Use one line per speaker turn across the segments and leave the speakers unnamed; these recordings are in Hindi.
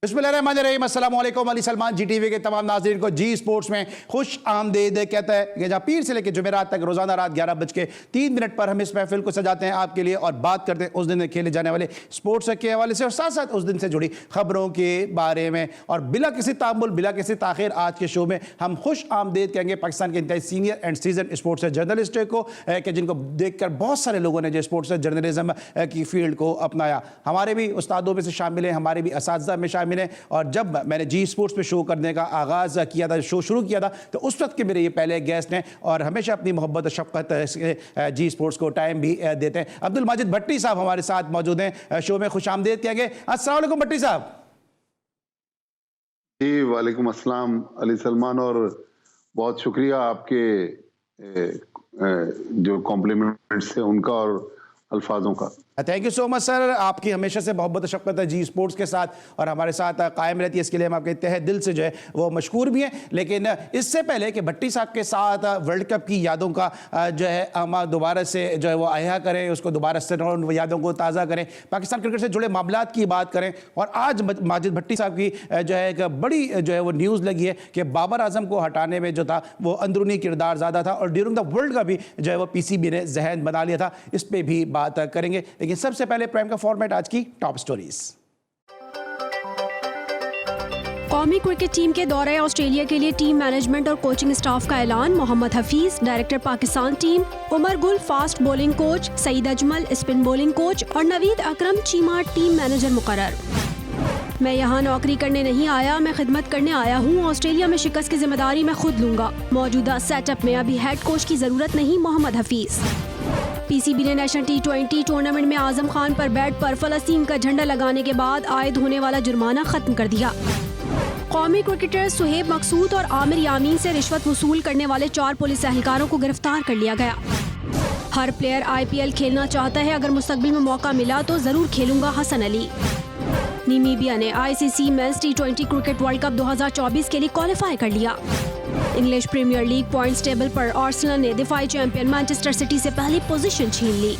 बिस्मिल्लाहिर्रहमानिर्रहीम, अस्सलाम वालेकुम। अली सलमान जी टीवी के तमाम नाज़रीन को जी स्पोर्ट्स में खुश आमदीद कहता है कि जहाँ पीर से लेकर जुमेरात तक रोज़ाना रात 11:03 पर हम इस महफिल को सजाते हैं आपके लिए और बात करते हैं उस दिन खेले जाने वाले स्पोर्ट्स के हवाले से और साथ साथ उस दिन से जुड़ी खबरों के बारे में। और बिला किसी तामुल बिला किसी ताख़िर आज के शो में हम खुश आमदीद कहेंगे पाकिस्तान के इंतहाई senior and seasoned sports journalist को कि जिनको देखकर बहुत सारे लोगों ने जो स्पोर्ट्स जर्नलिज्म की फील्ड को अपनाया। हमारे भी उस्तादों में से शामिल हैं, हमारे भी असातिज़ा में शामिल हैं। और जब मैंने जी स्पोर्ट्स पे शो करने का आगाज़ किया था, शो शुरू किया था, तो उस वक्त के मेरे ये पहले गेस्ट हैं और हमेशा अपनी मोहब्बत और शफ़क़त जी स्पोर्ट्स को टाइम भी देते हैं। अब्दुल माजिद भट्टी साहब हमारे साथ मौजूद हैं, शो में खुश आमदीद कहेंगे। अस्सलाम वालेकुम भट्टी साहब।
जी वालेकुम अस्सलाम अली सलमान, और बहुत शुक्रिया आपके जो कॉम्प्लीमेंट्स है उनका और अल्फाजों का।
Thank you so much sir, आपकी हमेशा से मोहब्बत शफ़क़त है जी स्पोर्ट्स के साथ और हमारे साथ कायम रहती है, इसके लिए हम आपके तहे दिल से जो है वो मशकूर भी हैं। लेकिन इससे पहले कि भट्टी साहब के साथ वर्ल्ड कप की यादों का जो है हम दोबारा से जो है वो अहया करें, उसको दोबारा से उन यादों को ताज़ा करें, पाकिस्तान क्रिकेट से जुड़े मामलात की बात करें। और आज माजिद भट्टी साहब की जो है एक बड़ी जो है वो न्यूज़ लगी है कि बाबर आजम को हटाने में जो था वो अंदरूनी किरदार ज़्यादा था और ड्यूरिंग द वर्ल्ड का भी जो है वो PCB ने जहन बना लिया था। इस पर भी बात करेंगे, लेकिन सबसे पहले प्राइम का फॉर्मेट आज की टॉप स्टोरीज।
कौमी क्रिकेट टीम के दौरे ऑस्ट्रेलिया के लिए टीम मैनेजमेंट और कोचिंग स्टाफ का ऐलान। Mohammad Hafeez director Pakistan team, Umar Gul fast bowling coach, Saeed Ajmal spin bowling coach और नवीद अकरम चीमा टीम मैनेजर मुकर्रर। मैं यहाँ नौकरी करने नहीं आया, मैं खिदमत करने आया हूँ। ऑस्ट्रेलिया में शिकस्त की जिम्मेदारी मैं खुद लूंगा। मौजूदा सेटअप में अभी हेड कोच की जरूरत नहीं। मोहम्मद हफीज। PCB ने नेशनल T20 टूर्नामेंट में आजम खान पर बैट पर फलस्तीन का झंडा लगाने के बाद आयद होने वाला जुर्माना खत्म कर दिया। कौमी क्रिकेटर सुहेब मकसूद और आमिर यामीन से रिश्वत वसूल करने वाले 4 पुलिस एहलकारों को गिरफ्तार कर लिया गया। हर प्लेयर IPL खेलना चाहता है, अगर मुस्तकबिल में मौका मिला तो जरूर खेलूंगा। हसन अली। नामीबिया ने ICC men's T20 cricket world cup 2024 के लिए क्वालिफाई कर लिया। English Premier League points table पर आर्सेनल ने दिफाई चैंपियन मैनचेस्टर सिटी से पहली पोजीशन छीन ली।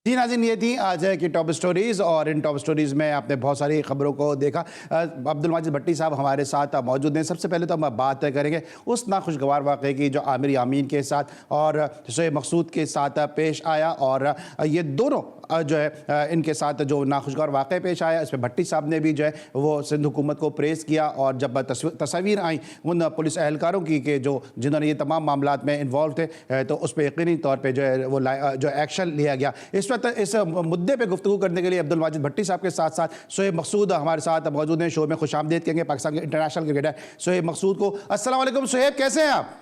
जी नाज़रीन, ये थी आज की टॉप स्टोरीज़ और इन टॉप स्टोरीज़ में आपने बहुत सारी खबरों को देखा। अब्दुल माजिद भट्टी साहब हमारे साथ मौजूद हैं। सबसे पहले तो हम बात करेंगे उस नाखुशगवार वाक़े की जो आमिर यामीन के साथ और शुएब मकसूद के साथ पेश आया। और ये दोनों जो है इनके साथ जो नाखुशगवार वाक़े पेश आया, इसमें भट्टी साहब ने भी जो है वो सिंध हुकूमत को प्रेज़ किया। और जब तस्वीर आई उन पुलिस एहलकारों की कि जिन्होंने ये तमाम मामलात में इन्वॉल्व थे, तो उस पर यकीनी तौर पर जो है वो जो एक्शन लिया गया। इस मुद्दे पे गुफ्तगू करने के लिए अब्दुल माजिद भट्टी साहब के साथ साथ शुएब मकसूद हमारे साथ मौजूद हैं। शो में खुश आमदीद कहेंगे पाकिस्तान के इंटरनेशनल क्रिकेटर शुएब मकसूद को। अस्सलाम वालेकुम शुएब, कैसे हैं आप?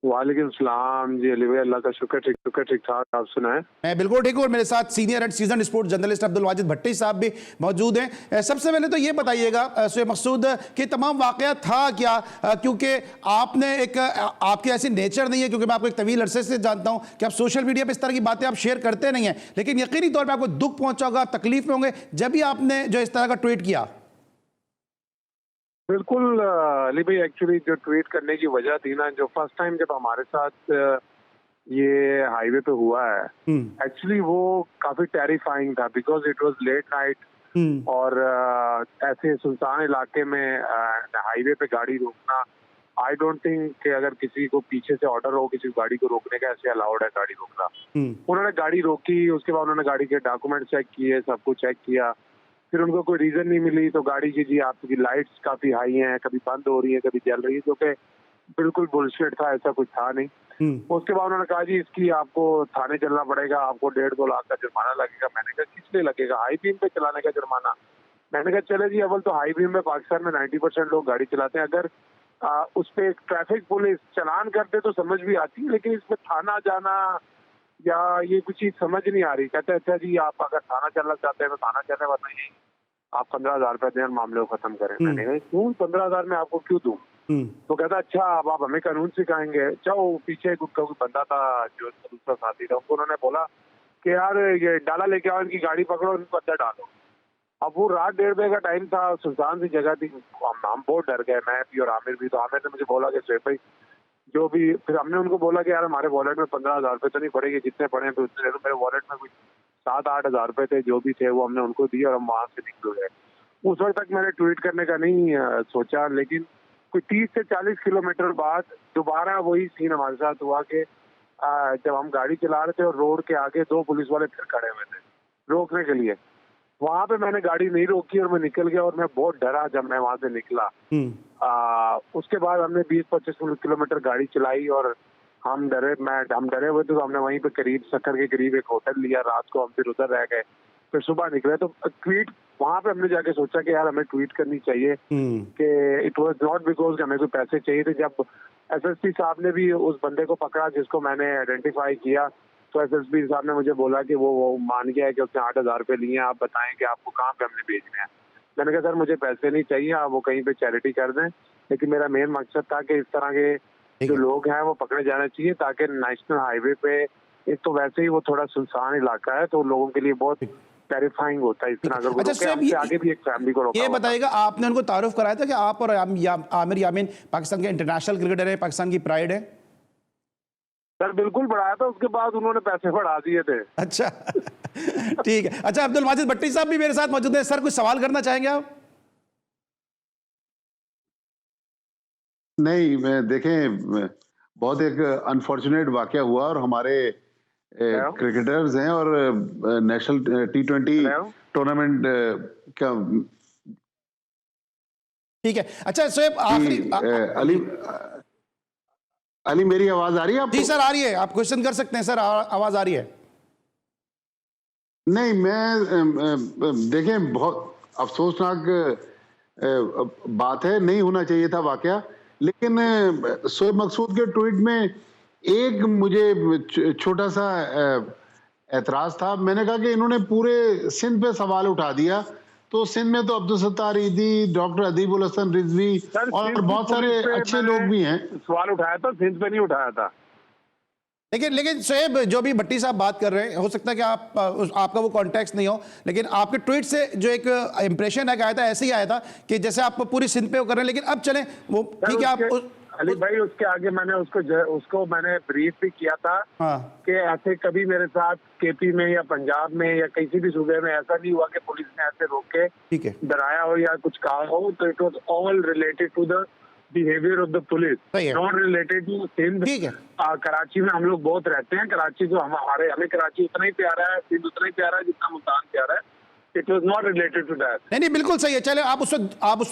वालेकुम सलाम जी अली भाई, अल्लाह का शुक्र, ठीक ठाक। आप सुनाएं?
मैं बिल्कुल ठीक हूँ और मेरे साथ senior and seasoned sports journalist Abdul Majid Bhatti साहब भी मौजूद हैं। सबसे पहले तो ये बताइएगा शुएब मकसूद कि तमाम वाक़या था क्या, क्योंकि आपने एक आपकी ऐसी नेचर नहीं है, क्योंकि मैं आपको एक तवील अरसे से जानता हूँ कि आप सोशल मीडिया पर इस तरह की बातें आप शेयर करते नहीं हैं, लेकिन यकीनी तौर पर आपको दुख पहुँचा होगा, आप तकलीफ में होंगे जब भी आपने जो इस तरह का ट्वीट किया।
बिल्कुल अली भाई, एक्चुअली जो ट्वीट करने की वजह थी ना, जो फर्स्ट टाइम जब हमारे साथ ये हाईवे पे हुआ है, एक्चुअली वो काफी टेरिफाइंग था because it was late night और ऐसे सुनसान इलाके में हाईवे पे गाड़ी रोकना, आई डोंट थिंक कि अगर किसी को पीछे से ऑर्डर हो किसी गाड़ी को रोकने का, ऐसे अलाउड है गाड़ी रोकना। उन्होंने गाड़ी रोकी, उसके बाद उन्होंने गाड़ी के डॉक्यूमेंट चेक किए, सब कुछ चेक किया, फिर उनको कोई रीजन नहीं मिली तो गाड़ी की जी आपकी लाइट्स काफी हाई हैं, कभी बंद हो रही है कभी जल रही है, जो कि बिल्कुल बुलशिट था, ऐसा कुछ था नहीं। उसके बाद उन्होंने कहा जी इसकी आपको थाने चलना पड़ेगा, आपको 1.5-2 लाख का जुर्माना लगेगा। मैंने कहा किस लिए लगेगा? हाई बीम पे चलाने का जुर्माना। मैंने कहा चले जी, अव्वल तो हाई बीम में पाकिस्तान में 90% लोग गाड़ी चलाते हैं, अगर उस पर ट्रैफिक पुलिस चलान करते तो समझ भी आती, लेकिन इसमें थाना जाना या ये कुछ चीज समझ नहीं आ रही। कहते अच्छा जी आप अगर थाना चलना चाहते हैं तो थाना चलने, वरना ये आप 15,000 रुपए दें मामले को खत्म करें। मैंने कहा क्यों 15,000 में आपको क्यों दूं? तो कहता अच्छा अब आप हमें कानून सिखाएंगे। चाहो पीछे कोई बंदा था जो दूसरा साथी था, उनको उन्होंने बोला कि यार ये डाला लेके आओ, इनकी गाड़ी पकड़ो, इनको अंदर डालो। अब वो रात 1:30 बजे का टाइम था, सुनसान सी जगह थी, हम बहुत डर गए, मैं भी और आमिर भी। तो आमिर ने मुझे बोला कि शुएब भाई जो भी, फिर हमने उनको बोला कि यार हमारे वॉलेट में 15,000 रुपए तो नहीं पड़ेगी, जितने पड़े हैं उतने। मेरे वॉलेट में कुछ 7-8 हज़ार रुपए थे, जो भी थे वो हमने उनको दिए और हम वहां से निकल गए। उस वक्त तक मैंने ट्वीट करने का नहीं सोचा, लेकिन कोई 30 से 40 किलोमीटर बाद दोबारा वही सीन हमारे साथ हुआ कि जब हम गाड़ी चला रहे थे और रोड के आगे 2 पुलिस वाले फिर खड़े हुए थे रोकने के लिए। वहां पे मैंने गाड़ी नहीं रोकी और मैं निकल गया, और मैं बहुत डरा जब मैं वहां से निकला। उसके बाद हमने 20-25 किलोमीटर गाड़ी चलाई और हम डरे हुए थे, तो हमने वहीं पे करीब सक्कर के करीब एक होटल लिया, रात को हम फिर उधर रह गए, फिर सुबह निकले। तो ट्वीट वहां पे हमने जाके सोचा कि यार हमें ट्वीट करनी चाहिए कि इट वाज नॉट बिकॉज हमें कोई पैसे चाहिए थे। जब एसएसपी साहब ने भी उस बंदे को पकड़ा जिसको मैंने आइडेंटिफाई किया, तो एसएसपी साहब ने मुझे बोला कि वो मान गया है कि उसने 8,000 रुपये लिए हैं, आप बताएं कि आपको कहाँ पे हमने भेजने हैं। मैंने कहा सर मुझे पैसे नहीं चाहिए, आप वो कहीं पे चैरिटी कर दें, लेकिन मेरा मेन मकसद था कि इस तरह के जो लोग हैं वो पकड़े जाने चाहिए, ताकि नेशनल हाईवे पे, एक तो वैसे ही वो थोड़ा सुनसान इलाका है, तो लोगों के लिए बहुत टेरिफाइंग होता है इस तरह। अगर
अच्छा साहब,
आगे भी एक फैमिली को रोका
ये बताइएगा, आपने उनको तारुफ कराया था कि आप और आमिर यामीन पाकिस्तान के इंटरनेशनल क्रिकेटर है, पाकिस्तान की प्राइड है?
सर बिल्कुल बढ़ाया था, उसके बाद उन्होंने पैसे बढ़ा दिए थे।
अच्छा ठीक है। अच्छा, अब्दुल माजिद भट्टी साहब भी मेरे साथ मौजूद हैं। सर कुछ सवाल करना चाहेंगे आप?
नहीं, मैं देखें, बहुत एक अनफॉर्चुनेट वाकया हुआ और हमारे क्रिकेटर्स हैं और नेशनल T20 टूर्नामेंट का।
ठीक है। अच्छा शोएब, आखिरी
अली मेरी आवाज आ रही है आपको?
जी सर आ रही है, आप क्वेश्चन कर सकते हैं सर, आवाज आ रही है।
नहीं, मैं देखें, बहुत अफसोसनाक बात है, नहीं होना चाहिए था वाकया, लेकिन शोएब मकसूद के ट्वीट में एक मुझे छोटा सा एतराज था। मैंने कहा कि इन्होंने पूरे सिंध पे सवाल उठा दिया, तो सिंध में तो अब्दुल सत्तार ईदी, डॉक्टर अदीबुल हसन रिजवी और बहुत सारे अच्छे लोग भी हैं।
सवाल उठाया था, सिंध पे नहीं उठाया था।
लेकिन शोएब, जो भी भट्टी साहब बात कर रहे हैं, हो सकता है कि आपका वो कॉन्टेक्स्ट नहीं हो, लेकिन आपके ट्वीट से जो एक इंप्रेशन है आया था, ऐसे ही आया था कि जैसे आप पूरी सिंध पे वो कर रहे हैं। लेकिन अब चलें, वो ठीक है, आप
अली भाई उसके आगे मैंने उसको मैंने ब्रीफ भी किया था कि ऐसे कभी मेरे साथ केपी में या पंजाब में या किसी भी सूबे में ऐसा नहीं हुआ कि पुलिस ने ऐसे रोक के डराया हो या कुछ कहा हो। तो it was all related to the behaviour of the police, not related to Sindh. Karachi में हम लोग बहुत रहते हैं, कराची तो हमें कराची उतना ही प्यारा है, सिंध उतना ही प्यारा है जितना मुल्तान प्यारा है। It was not related to that.
नहीं, बिल्कुल सही है। चले, आप उस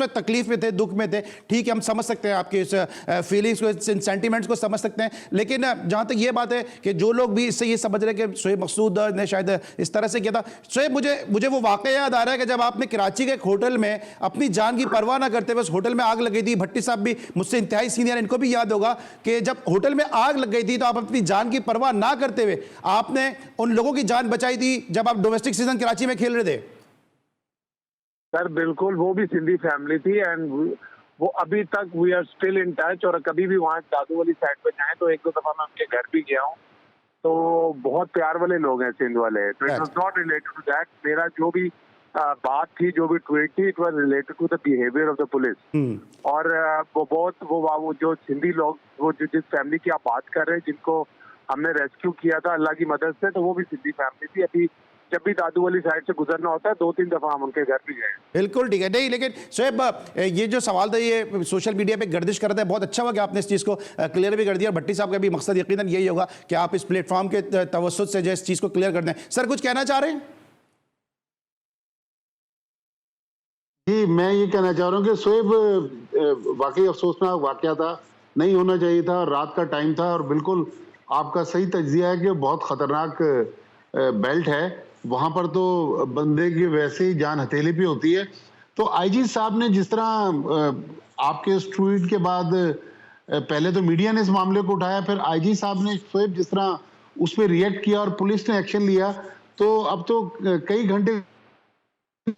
वक्त तकलीफ में थे, दुख में थे, ठीक है, हम समझ सकते हैं आपके इस फीलिंग्स को, सेंटिमेंट्स को समझ सकते हैं। लेकिन जहां तक ये बात है कि जो लोग भी इससे ये समझ रहे कि शोएब मकसूद ने शायद इस तरह से किया था। शोएब, मुझे वो वाकया याद आ रहा है कि जब आपने कराची के एक होटल में अपनी जान की परवाह ना करते हुए उस होटल में आग लगी थी। भट्टी साहब भी मुझसे इंतहाई सीनियर, इनको भी याद होगा कि जब होटल में आग लग गई थी तो आप अपनी जान की परवाह ना करते हुए आपने उन लोगों की जान बचाई थी जब आप डोमेस्टिक सीजन कराची में खेल रहे थे।
सर बिल्कुल, वो भी सिंधी फैमिली थी एंड वो अभी तक we are still in touch. और कभी भी वहाँ दादू वाली साइड पे जाए तो 1-2 दफा मैं उनके घर भी गया हूँ, तो बहुत प्यार वाले लोग हैं सिंध वाले। तो it was not related to that. मेरा जो भी बात थी, जो भी ट्वीट थी, it was related to the behaviour of the police. और वो जो सिंधी लोग, वो जिस फैमिली की आप बात कर रहे हैं, जिनको हमने रेस्क्यू किया था अल्लाह की मदद से, तो वो भी सिंधी फैमिली थी। अभी जब भी दादू वाली साइड से गुजरना होता है 2-3 दफा हम उनके घर भी गए।
बिल्कुल ठीक है। नहीं, लेकिन शोएब, ये जो सवाल था ये सोशल मीडिया पे गर्दिश कर रहा था, बहुत अच्छा हुआ कि आपने इस चीज़ को क्लियर भी कर दिया। भट्टी साहब का भी मकसद यकीनन यही होगा कि आप इस प्लेटफॉर्म के तवज्जुद से जो इस चीज़ को क्लियर कर दें। सर कुछ कहना चाह रहे हैं?
जी, मैं ये कहना चाह रहा हूँ कि शोएब वाकई अफसोसनाक वाकया था, नहीं होना चाहिए था, रात का टाइम था। और बिल्कुल आपका सही तज्जिया है कि बहुत खतरनाक बेल्ट है वहां पर, तो बंदे की वैसे ही जान हथेली पे होती है। तो आईजी साहब ने जिस तरह आपके इस ट्वीट के बाद पहले तो मीडिया ने इस मामले को उठाया, फिर आईजी साहब ने शोएब जिस तरह उस पर रिएक्ट किया और पुलिस ने एक्शन लिया, तो अब तो कई घंटे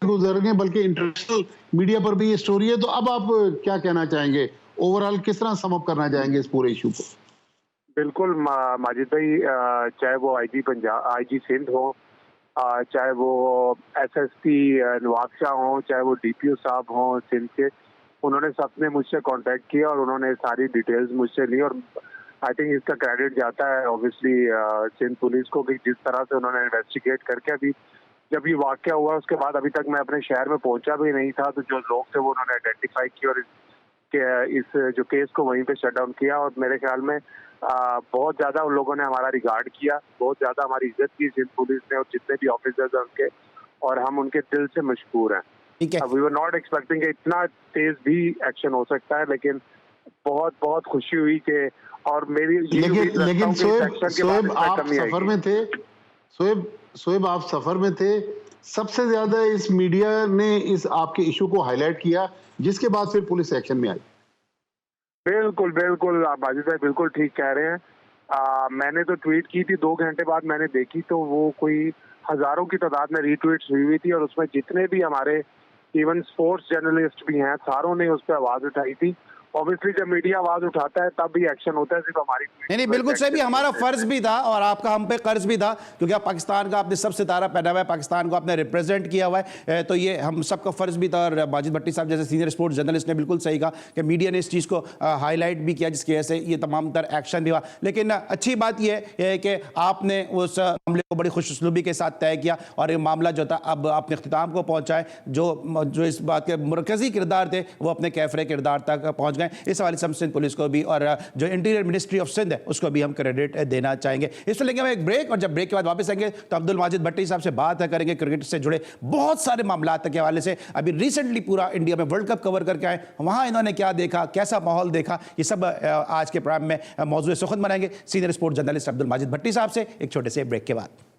गुजर गए, बल्कि इंटरनेशनल मीडिया पर भी ये स्टोरी है। तो अब आप क्या कहना चाहेंगे, ओवरऑल किस तरह सम अप करना चाहेंगे इस पूरे इशू को?
बिल्कुल माजिद भाई, चाहे वो आईजी पंजाब, आईजी सिंध हो, चाहे वो एसएसपी नवाबशाह हो, चाहे वो डीपीओ साहब हो सिंध के, उन्होंने सबने मुझसे कांटेक्ट किया और उन्होंने सारी डिटेल्स मुझसे ली। और आई थिंक इसका क्रेडिट जाता है ऑब्वियसली सिंध पुलिस को कि जिस तरह से उन्होंने इन्वेस्टिगेट करके अभी जब ये वाकया हुआ उसके बाद अभी तक मैं अपने शहर में पहुंचा भी नहीं था, तो जो लोग थे वो उन्होंने आइडेंटिफाई किया और इस जो केस को वहीं पे शट डाउन किया। और मेरे ख्याल में बहुत ज्यादा उन लोगों ने हमारा रिगार्ड किया, बहुत ज्यादा हमारी इज्जत की सिंध पुलिस ने और जितने भी ऑफिसर्स हैं उनके, और हम उनके दिल से मशकूर हैं।
ठीक है।
वी वर नॉट एक्सपेक्टिंग इतना तेज भी एक्शन हो सकता है, लेकिन बहुत बहुत खुशी हुई कि, और मेरी
लेकिन शोएब आप सफर में थे, शोएब आप सफर में थे, सबसे ज्यादा इस मीडिया ने इस आपके इशू को हाईलाइट किया, जिसके बाद फिर पुलिस एक्शन में आई।
बिल्कुल बिल्कुल, आप बाजिद भाई बिल्कुल ठीक कह रहे हैं। मैंने तो ट्वीट की थी, 2 घंटे बाद मैंने देखी तो वो कोई हजारों की तादाद में रीट्वीट्स हुई थी, और उसमें जितने भी हमारे इवन स्पोर्ट्स जर्नलिस्ट भी हैं सारों ने उस पर आवाज उठाई थी। ऑब्वियसली जब मीडिया आवाज उठाता है तब भी एक्शन होता है, सिर्फ हमारी
नहीं बिल्कुल सही भी, हमारा फर्ज भी था और आपका हम पे कर्ज भी था, क्योंकि आप पाकिस्तान का आपने सब सितारा पहना हुआ है, पाकिस्तान को आपने रिप्रेजेंट किया हुआ है, तो ये हम सबका फर्ज भी था। और माजिद भट्टी साहब जैसे सीनियर स्पोर्ट्स जर्नलिस्ट ने बिल्कुल सही कहा कि मीडिया ने इस चीज़ को हाईलाइट भी किया, जिसकी वजह से ये तमाम तर एक्शन भी हुआ। लेकिन अच्छी बात यह है कि आपने उस मामले को बड़ी खुशउस्लूबी के साथ तय किया और ये मामला जो था अब अपने इख्तिताम को पहुँचा है। जो इस बात के मरकजी किरदार थे वो अपने कैफरे किरदार तक पहुँच गए। इस हवाले से सिंध पुलिस को भी और जो इंटीरियर मिनिस्ट्री ऑफ सिंध है उसको भी हम क्रेडिट देना चाहेंगे। इस पर लेंगे हम एक ब्रेक, और जब ब्रेक के बाद वापस आएंगे तो अब्दुल माजिद भट्टी साहब से बात करेंगे क्रिकेट से जुड़े बहुत सारे मामला के हवाले से। अभी रिसेंटली पूरा इंडिया में वर्ल्ड कप कवर करके आए, वहां इन्होंने क्या देखा, कैसा माहौल देखा, ये सब आज के प्रोग्राम में मौजूद सुखद बनाएंगे senior sports journalist Abdul Majid Bhatti साहब से एक छोटे से ब्रेक के बाद।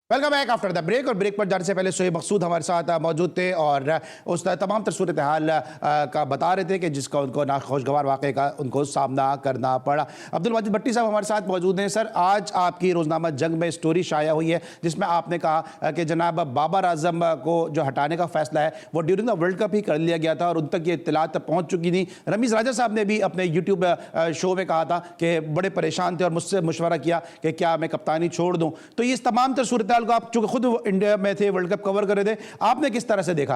Welcome back after the break. और ब्रेक पर जाने से पहले शोएब मकसूद हमारे साथ मौजूद थे और उस तमाम तर सूरत हाल का बता रहे थे कि जिसका उनको नाखुशगवार वाक़े का उनको सामना करना पड़ा। अब्दुल माजिद भट्टी साहब हमारे साथ मौजूद हैं। सर, आज आपकी रोज़नामा जंग में स्टोरी शाया हुई है जिसमें आपने कहा कि जनाब बाबर आजम को जो हटाने का फैसला है वो ड्यूरिंग द वर्ल्ड कप ही कर लिया गया था और उन तक ये इत्तलात पहुँच चुकी थी। रमीज़ राजा साहब ने भी अपने यूट्यूब शो में कहा था कि बड़े परेशान थे और मुझसे मशवरा किया कि क्या मैं कप्तानी छोड़ दूँ। तो ये तमाम तर सूरत को आप चूंकि खुद इंडिया में थे, वर्ल्ड कप कवर कर रहे थे, आपने किस तरह से देखा?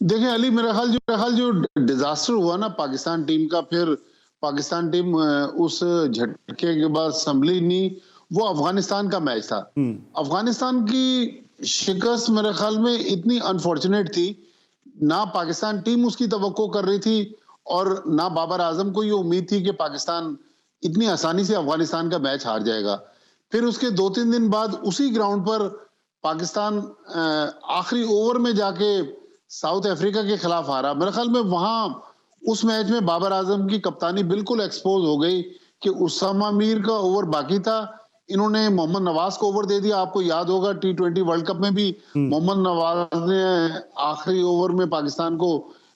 देखिए अली, मेरा ख्याल जो डिजास्टर हुआ ना पाकिस्तान टीम का, फिर पाकिस्तान टीम उस झटके के बाद संभली नहीं, वो अफगानिस्तान का मैच था। अफगानिस्तान की शिकस्त मेरे ख्याल में इतनी अनफॉर्चुनेट थी, ना पाकिस्तान टीम उसकी तवक्को कर रही थी और ना बाबर आजम को ये उम्मीद थी कि पाकिस्तान इतनी आसानी से अफगानिस्तान का मैच हार जाएगा। फिर उसके 2-3 दिन बाद उसी ग्राउंड पर पाकिस्तान आखिरी ओवर में जाके साउथ अफ्रीका के खिलाफ हारा। मेरे ख्याल में वहां उस मैच में बाबर आजम की कप्तानी बिल्कुल एक्सपोज हो गई कि उसामा मीर का ओवर बाकी था, इन्होंने मोहम्मद नवाज को ओवर दे दिया। आपको याद होगा T20 वर्ल्ड कप में भी मोहम्मद नवाज ने आखिरी ओवर में पाकिस्तान को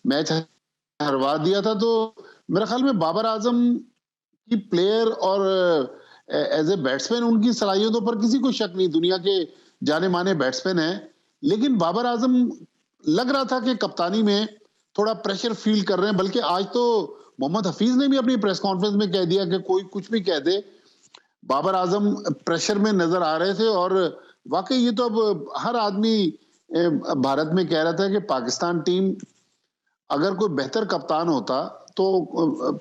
मैच हरवा दिया था। तो मेरे ख्याल में बाबर आजम की प्लेयर और एज ए बैट्समैन उनकी सलाहियतों पर किसी को शक नहीं, दुनिया के जाने माने बैट्समैन हैं, लेकिन बाबर आजम लग रहा था कि कप्तानी में थोड़ा प्रेशर फील कर रहे हैं। बल्कि आज तो मोहम्मद हफीज ने भी अपनी प्रेस कॉन्फ्रेंस में कह दिया कि कोई कुछ भी कह दे, बाबर आजम प्रेशर में नजर आ रहे थे। और वाकई ये तो अब हर आदमी भारत में कह रहा था कि पाकिस्तान टीम अगर कोई बेहतर कप्तान होता तो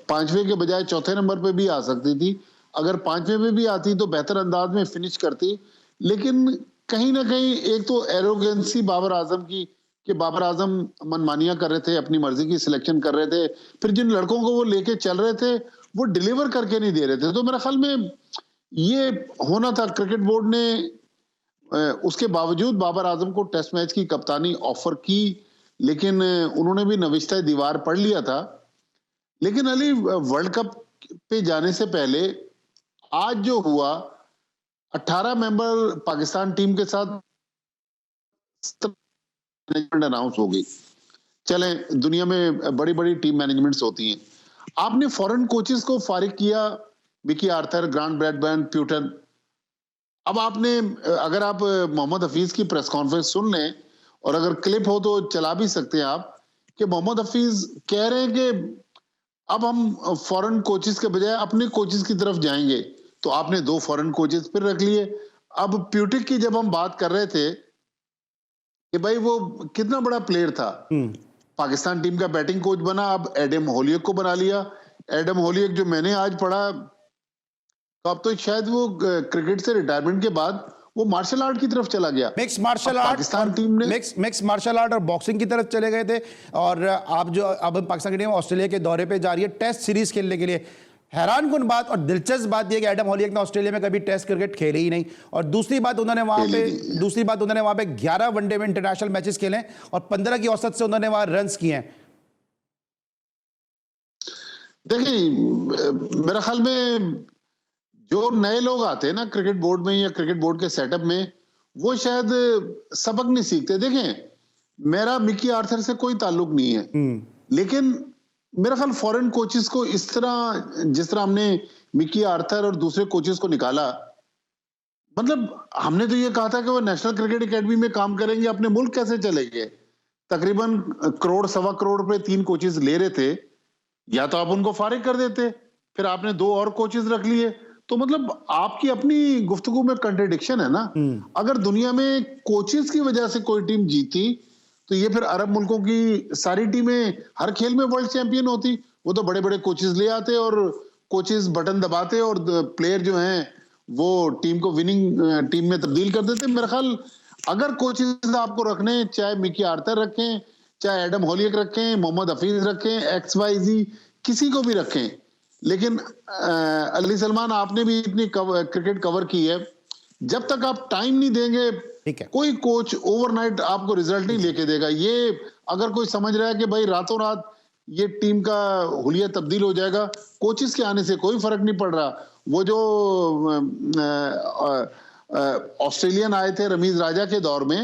5वें के बजाय 4थे नंबर पे भी आ सकती थी, अगर 5वें में भी आती तो बेहतर अंदाज में फिनिश करती। लेकिन कहीं ना कहीं एक तो एरोगेंसी बाबर आजम की कि बाबर आजम मनमानियां कर रहे थे, अपनी मर्जी की सिलेक्शन कर रहे थे, फिर जिन लड़कों को वो लेके चल रहे थे वो डिलीवर करके नहीं दे रहे थे। तो मेरे ख्याल में ये होना था। क्रिकेट बोर्ड ने उसके बावजूद बाबर आजम को टेस्ट मैच की कप्तानी ऑफर की, लेकिन उन्होंने भी नविश्ता दीवार पढ़ लिया था। लेकिन अली, वर्ल्ड कप पे जाने से पहले आज जो हुआ, 18 मेंबर पाकिस्तान टीम के साथ मैनेजमेंट अनाउंस हो गई। चले, दुनिया में बड़ी बड़ी टीम मैनेजमेंट्स होती हैं। आपने फॉरेन कोचेस को फारिग किया, Vicky Arthur, grant Bradburn, Putin. अब आपने, अगर आप मोहम्मद हफीज की प्रेस कॉन्फ्रेंस सुन लें और अगर क्लिप हो तो चला भी सकते हैं आप, कि मोहम्मद हफीज कह रहे हैं कि अब हम फॉरेन कोचेस के बजाय अपने कोचेस की तरफ जाएंगे। तो आपने 2 फॉरेन कोचेस फिर रख लिए। अब प्यूटिक की जब हम बात कर रहे थे कि भाई वो कितना बड़ा प्लेयर था। पाकिस्तान टीम का बैटिंग कोच बना, अब एडम होलियक को बना लिया। एडम होलियक जो मैंने आज पढ़ा, तो अब तो शायद वो क्रिकेट से रिटायरमेंट के बाद वो मार्शल आर्ट की तरफ चला गया।
Mix martial art,
Pakistan team ने
मिक्स मार्शल आर्ट और बॉक्सिंग की तरफ चले गए थे। और अब पाकिस्तान की टीम ऑस्ट्रेलिया के दौरे पे जा रही है टेस्ट सीरीज खेलने के लिए। हैरानकुन बात और दिलचस्प बात यह कि एडम होलियक ने ऑस्ट्रेलिया में कभी टेस्ट क्रिकेट खेले ही नहीं। और दूसरी बात उन्होंने वहां पे 11 वनडे में इंटरनेशनल मैचेस खेले और 15 की औसत से उन्होंने वहां रन्स किए हैं।
देखिए, मेरा ख्याल में जो नए लोग आते हैं ना क्रिकेट बोर्ड में या क्रिकेट बोर्ड के सेटअप में, वो शायद सबक नहीं सीखते। देखें, मेरा मिकी आर्थर से कोई ताल्लुक नहीं है, लेकिन मेरा ख्याल फॉरेन कोचेस को इस तरह, जिस तरह हमने मिकी आर्थर और दूसरे कोचेस को निकाला, मतलब हमने तो ये कहा था कि वो नेशनल क्रिकेट एकेडमी में काम करेंगे, अपने मुल्क कैसे चलेंगे। तकरीबन करोड़ सवा करोड़ पे 3 कोचेस ले रहे थे, या तो आप उनको फारिग कर देते, फिर आपने 2 और कोचेस रख लिए। तो मतलब आपकी अपनी गुफ्तगू में कंट्रडिक्शन है ना। अगर दुनिया में कोचेस की वजह से कोई टीम जीती, तो ये फिर अरब मुल्कों की सारी टीमें हर खेल में वर्ल्ड चैंपियन होती। वो तो बड़े बड़े कोचेस ले आते और कोचेस बटन दबाते और प्लेयर जो हैं वो टीम को विनिंग टीम में तब्दील कर देते। मेरा ख्याल अगर कोचेस आपको रखने, चाहे मिकी आर्थर रखें, चाहे एडम होलियक रखें, मोहम्मद हफीज रखें, XYZ किसी को भी रखें, लेकिन अली सलमान, आपने भी इतनी क्रिकेट कवर की है, जब तक आप टाइम नहीं देंगे, कोई कोच ओवरनाइट आपको रिजल्ट नहीं लेके देगा। ये अगर कोई समझ रहा है कि भाई रातों रात ये टीम का हुलिया तब्दील हो जाएगा, कोचेस के आने से कोई फर्क नहीं पड़ रहा। वो जो ऑस्ट्रेलियन आए थे रमीज राजा के दौर में,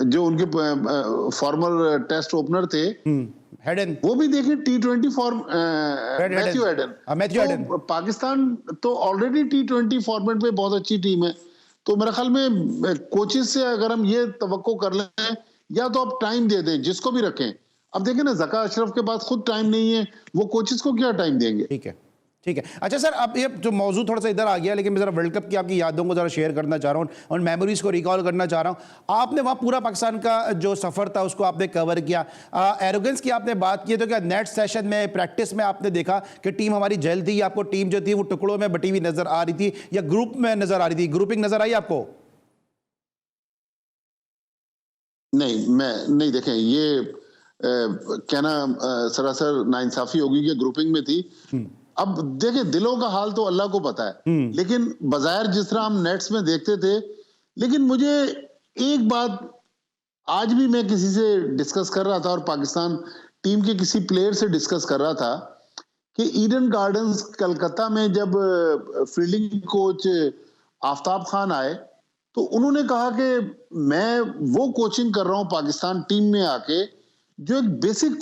जो उनके फॉर्मर टेस्ट ओपनर थे,
हेडन,
वो भी देखें T20 फॉर्म, मैथ्यू हेडन। तो पाकिस्तान तो ऑलरेडी T20 फॉर्मेट में बहुत अच्छी टीम है। तो मेरे ख्याल में कोचेस से अगर हम ये तवक्को कर लें, या तो आप टाइम दे दें जिसको भी रखें। अब देखें ना, ज़का अशरफ के पास खुद टाइम नहीं है, वो कोचेस को क्या टाइम देंगे।
ठीक है, ठीक है। अच्छा सर, अब ये जो मौजू थोड़ा सा इधर आ गया, लेकिन मैं जरा वर्ल्ड कप की आपकी यादों को जरा शेयर करना चाह रहा हूँ और मेमोरीज को रिकॉल करना चाह रहा हूँ। आपने वहाँ पूरा पाकिस्तान का जो सफ़र था उसको आपने कवर किया। एरोगेंस की आपने बात की, तो क्या नेट सेशन में, प्रैक्टिस में आपने देखा कि टीम हमारी जल थी? आपको टीम जो थी वो टुकड़ों में बटी हुई नजर आ रही थी या ग्रुप में नजर आ रही थी? ग्रुपिंग नजर आई आपको?
नहीं, मैं नहीं। देखें, ये कहना सरासर नाइंसाफी होगी कि ग्रुपिंग में थी। अब देखें, दिलों का हाल तो अल्लाह को पता है, लेकिन बज़ाहिर जिस तरह हम नेट्स में देखते थे, लेकिन मुझे एक बात आज भी मैं किसी से डिस्कस कर रहा था और पाकिस्तान टीम के किसी प्लेयर से डिस्कस कर रहा था कि ईडन गार्डन्स कलकत्ता में जब फील्डिंग कोच आफ्ताब खान आए, तो उन्होंने कहा कि मैं वो कोचिंग कर रहा हूं पाकिस्तान टीम में आके, जो एक बेसिक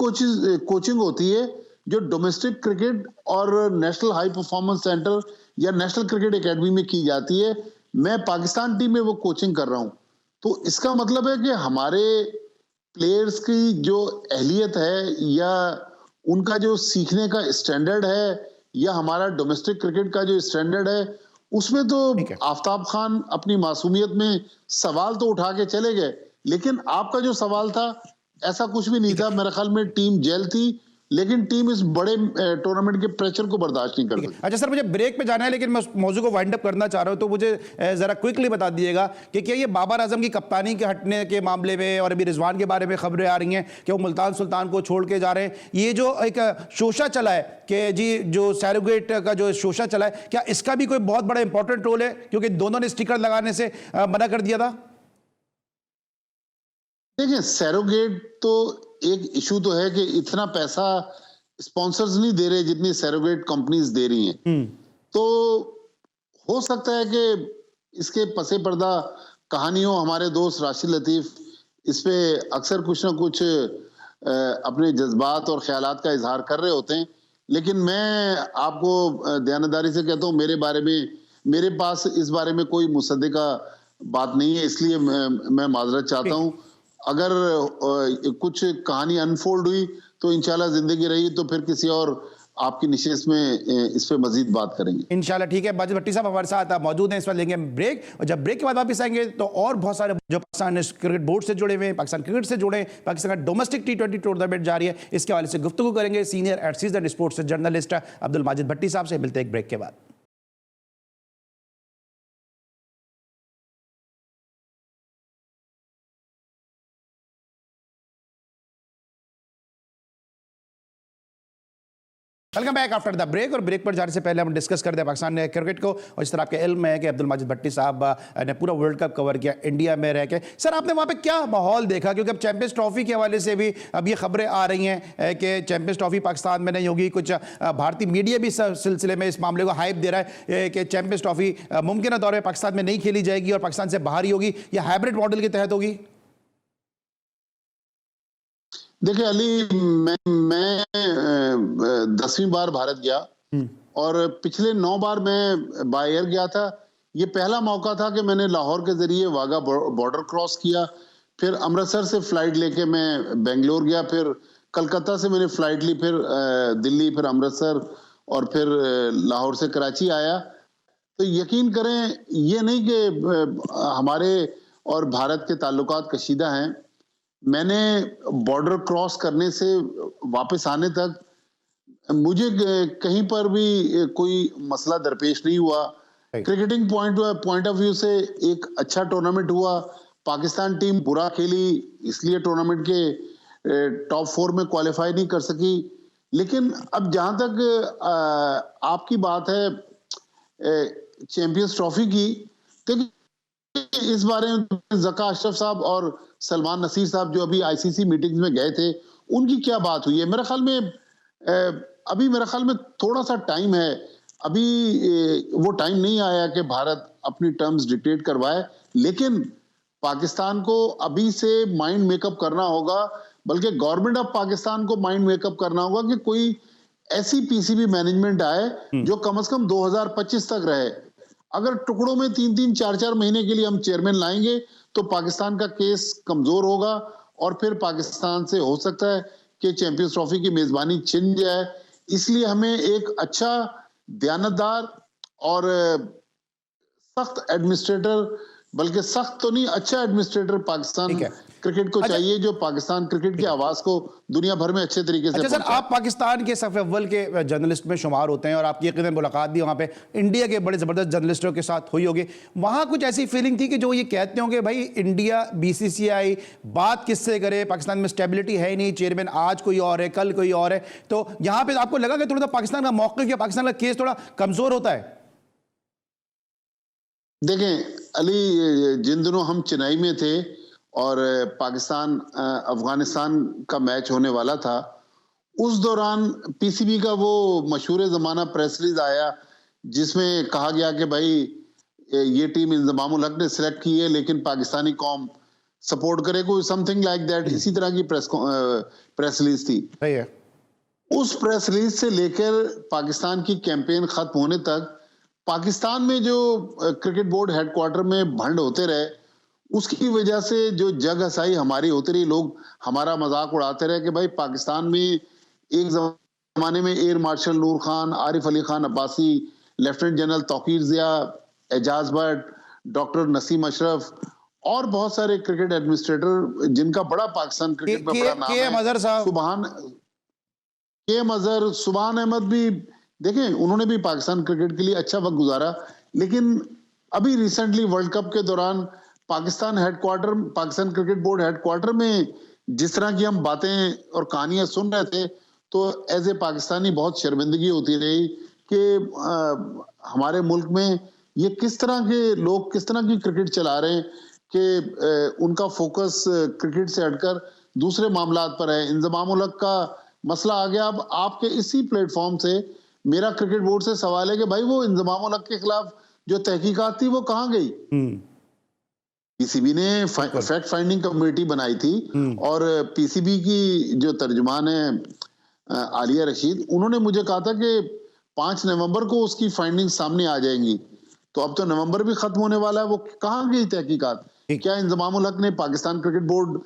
कोचिंग होती है जो डोमेस्टिक क्रिकेट और नेशनल हाई परफॉर्मेंस सेंटर या नेशनल क्रिकेट एकेडमी में की जाती है। मैं पाकिस्तान टीम में वो कोचिंग कर रहा हूं। तो इसका मतलब है कि हमारे प्लेयर्स की जो अहलियत है या उनका जो सीखने का स्टैंडर्ड है या हमारा डोमेस्टिक क्रिकेट का जो स्टैंडर्ड है, उसमें तो आफ्ताब खान अपनी मासूमियत में सवाल तो उठा के चले गए, लेकिन आपका जो सवाल था ऐसा कुछ भी नहीं था। मेरे ख्याल में टीम जेल थी, लेकिन टीम इस बड़े टूर्नामेंट के प्रेशर को बर्दाश्त नहीं कर सकती।
अच्छा सर, मुझे ब्रेक पे जाना है, लेकिन मैं मौजू को वाइंड अप करना चाह रहा हूं, तो मुझे जरा क्विकली बता दीजिएगा कि क्या ये बाबर आजम की कप्तानी के हटने के मामले में और अभी रिजवान के बारे में खबरें आ रही हैं कि वो मुल्तान सुल्तान को छोड़ के जा रहे हैं, ये जो एक शोशा चला है कि जी जो सैरोगेट का जो शोशा चला है, क्या इसका भी कोई बहुत बड़ा इंपॉर्टेंट रोल है? क्योंकि दोनों ने स्टिकर लगाने से मना कर दिया था।
देखिए, सैरोगेट तो एक इशू तो है कि इतना पैसा स्पॉन्सर्स नहीं दे रहे जितनी सैरोगेट कंपनीज दे रही हैं। तो हो सकता है कि इसके पसे पर्दा कहानियों हमारे दोस्त राशिद लतीफ इस पे अक्सर कुछ ना कुछ अपने जज्बात और ख्यालात का इजहार कर रहे होते हैं, लेकिन मैं आपको दयानतदारी से कहता हूँ, मेरे पास इस बारे में कोई मुसद्दिका बात नहीं है, इसलिए मैं माजरत चाहता हूँ। अगर कुछ कहानी अनफोल्ड हुई तो इंशाल्लाह जिंदगी रही तो फिर किसी और आपकी निशेष में इस पे मजीद बात करेंगे
इंशाल्लाह। ठीक है, माजिद भट्टी साहब हमारे साथ मौजूद हैं, इस वक्त लेंगे ब्रेक, और जब ब्रेक के बाद वापस आएंगे तो और बहुत सारे जो पाकिस्तान क्रिकेट बोर्ड से जुड़े हुए हैं, पाकिस्तान क्रिकेट से जुड़े हैं, पाकिस्तान का डोमेस्टिक T20 टूर्नामेंट जारी है, इसके हवाले से गुफ्तगू करेंगे senior and sports journalist Abdul Majid Bhatti साहब से। मिलते हैं एक ब्रेक के बाद। Welcome back after the break. और ब्रेक पर जाने से पहले हम डिस्कस करते हैं पाकिस्तान क्रिकेट को, और इस तरह आपके इल्म है कि अब्दुल माजिद भट्टी साहब ने पूरा वर्ल्ड कप कवर किया इंडिया में रह के। सर, आपने वहाँ पे क्या माहौल देखा, क्योंकि अब चैंपियंस ट्रॉफी के हवाले से भी अब ये खबरें आ रही हैं कि चैंपियंस ट्रॉफी पाकिस्तान में नहीं होगी। कुछ भारतीय मीडिया भी इस सिलसिले में इस मामले को हाइप दे रहा है कि चैंपियंस ट्रॉफी मुमकिन तौर पर पाकिस्तान में नहीं खेली जाएगी और पाकिस्तान से बाहर ही होगी, या हाइब्रिड मॉडल के तहत होगी।
देखिए अली, मैं 10वीं बार भारत गया और पिछले 9 बार मैं बाय एयर गया था। ये पहला मौका था कि मैंने लाहौर के जरिए वाघा बॉर्डर क्रॉस किया, फिर अमृतसर से फ्लाइट लेके मैं बेंगलोर गया, फिर कलकत्ता से मैंने फ्लाइट ली, फिर दिल्ली, फिर अमृतसर और फिर लाहौर से कराची आया। तो यकीन करें, ये नहीं कि हमारे और भारत के ताल्लुकात कशीदा हैं। मैंने बॉर्डर क्रॉस करने से वापस आने तक मुझे कहीं पर भी कोई मसला दरपेश नहीं हुआ। क्रिकेटिंग पॉइंट ऑफ व्यू से एक अच्छा टूर्नामेंट हुआ। पाकिस्तान टीम बुरा खेली, इसलिए टूर्नामेंट के टॉप 4 में क्वालिफाई नहीं कर सकी। लेकिन अब जहां तक आपकी बात है चैंपियंस ट्रॉफी की, तो इस बारे में ज़का अशरफ साहब और सलमान नसीर साहब जो अभी आईसीसी मीटिंग्स में गए थे, उनकी क्या बात हुई है? मेरे ख्याल में थोड़ा सा टाइम है। अभी वो टाइम नहीं आया कि भारत अपनी टर्म्स डिक्टेट करवाए, लेकिन पाकिस्तान को अभी से माइंड मेकअप करना होगा, बल्कि गवर्नमेंट ऑफ पाकिस्तान को माइंड मेकअप करना होगा कि कोई ऐसी पीसीबी मैनेजमेंट आए जो कम से कम 2025 तक रहे। अगर टुकड़ों में 3-3, 4-4 महीने के लिए हम चेयरमैन लाएंगे तो पाकिस्तान का केस कमजोर होगा और फिर पाकिस्तान से हो सकता है कि चैंपियंस ट्रॉफी की मेजबानी छिन जाए। इसलिए हमें एक अच्छा, दयानतदार और सख्त एडमिनिस्ट्रेटर, बल्कि सख्त तो नहीं, अच्छा एडमिनिस्ट्रेटर पाकिस्तान क्रिकेट को चाहिए, जो पाकिस्तान क्रिकेट की आवाज को दुनिया भर में अच्छे तरीके से।
अच्छा सर, आप पाकिस्तान के सफ़ अव्वल के जर्नलिस्ट में शुमार होते हैं और आपकी यकीनन मुलाकात भी वहाँ पे इंडिया के बड़े ज़बरदस्त जर्नलिस्टों के साथ हुई होगी। वहाँ कुछ ऐसी फीलिंग थी कि जो ये कहते होंगे भाई इंडिया, BCCI बात किससे करे, पाकिस्तान में स्टेबिलिटी है ही नहीं, चेयरमैन आज कोई और है, कल कोई और है। तो यहाँ पे आपको लगा कि थोड़ा सा पाकिस्तान का मौक़िफ़ या पाकिस्तान का केस थोड़ा कमज़ोर होता है?
देखें अली, जिन दिनों हम चेन्नई में थे और पाकिस्तान अफगानिस्तान का मैच होने वाला था, उस दौरान पीसीबी का वो मशहूर ज़माना प्रेस रिलीज आया जिसमें कहा गया कि भाई ये टीम इंज़मामुल हक ने सिलेक्ट की है, लेकिन पाकिस्तानी कौम सपोर्ट करे, कोई समथिंग लाइक दैट, इसी तरह की प्रेस रिलीज थी। उस प्रेस रिलीज से लेकर पाकिस्तान की कैंपेन खत्म होने तक पाकिस्तान में जो क्रिकेट बोर्ड हेडक्वार्टर में भंड होते रहे, उसकी वजह से जो जग हसाई हमारी होती रही, लोग हमारा मजाक उड़ाते रहे कि भाई पाकिस्तान में एक जमाने में एयर मार्शल नूर खान, आरिफ अली खान अब्बासी, लेफ्टिनेंट जनरल तौकीर जिया, एजाज भट्ट, डॉक्टर नसीम अशरफ और बहुत सारे क्रिकेट एडमिनिस्ट्रेटर जिनका बड़ा पाकिस्तान क्रिकेट में बड़ा नाम है, के अजहर, सुभान अहमद भी, देखें उन्होंने भी पाकिस्तान क्रिकेट के लिए अच्छा वक्त गुजारा। लेकिन अभी रिसेंटली वर्ल्ड कप के दौरान पाकिस्तान क्रिकेट बोर्ड हेडक्वार्टर में जिस तरह की हम बातें और कहानियां सुन रहे थे, तो एज ए पाकिस्तानी बहुत शर्मिंदगी होती रही कि हमारे मुल्क में ये किस तरह के लोग किस तरह की क्रिकेट चला रहे हैं कि उनका फोकस क्रिकेट से हटकर दूसरे मामलात पर है। इंज़मामुल हक का मसला आ गया। अब आपके इसी प्लेटफॉर्म से मेरा क्रिकेट बोर्ड से सवाल है कि भाई वो इंज़मामुल हक के खिलाफ जो तहकीकात थी वो कहाँ गई? पीसीबी ने फैक्ट फाइंडिंग कमेटी बनाई थी और पीसीबी की जो तर्जुमान है आलिया रशीद, उन्होंने मुझे कहा था कि 5 नवंबर को उसकी फाइंडिंग सामने आ जाएंगी। तो अब तो नवंबर भी खत्म होने वाला है, वो कहाँ गई तहकीकात? क्या इंज़मामुल हक ने पाकिस्तान क्रिकेट बोर्ड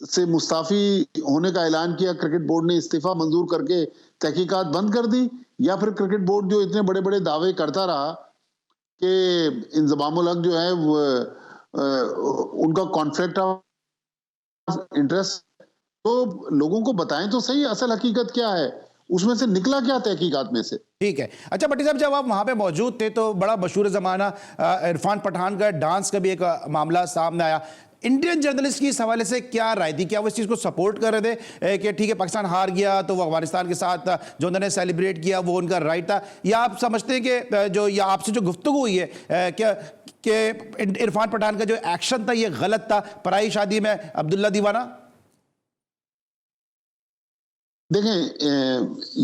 से मुस्ताफी होने का ऐलान किया, क्रिकेट बोर्ड ने इस्तीफा मंजूर करके तहकीकात बंद कर दी, या फिर क्रिकेट बोर्ड जो इतने बड़े बड़े दावे करता रहा कि इंजमामुल हक जो है वो उनका कॉन्फ्लिक्ट ऑफ इंटरेस्ट, तो लोगों को बताएं तो सही असल हकीकत क्या है, उसमें से निकला क्या तहकीकात में से।
ठीक है। अच्छा भट्टी साहब, जब आप वहां पे मौजूद थे तो बड़ा मशहूर जमाना इरफान पठान का डांस का भी एक मामला सामने आया। इंडियन जर्नलिस्ट की इस हवाले से क्या राय थी? क्या वो इस चीज को सपोर्ट कर रहे थे कि ठीक है पाकिस्तान हार गया तो वो अफगानिस्तान के साथ जो उन्होंने सेलिब्रेट किया वो उनका राइट था, या आप समझते हैं कि जो या आपसे जो गुफ्तगू हुई है क्या कि इरफान पठान का जो एक्शन था ये गलत था, पराई शादी में अब्दुल्ला दीवाना?
देखें,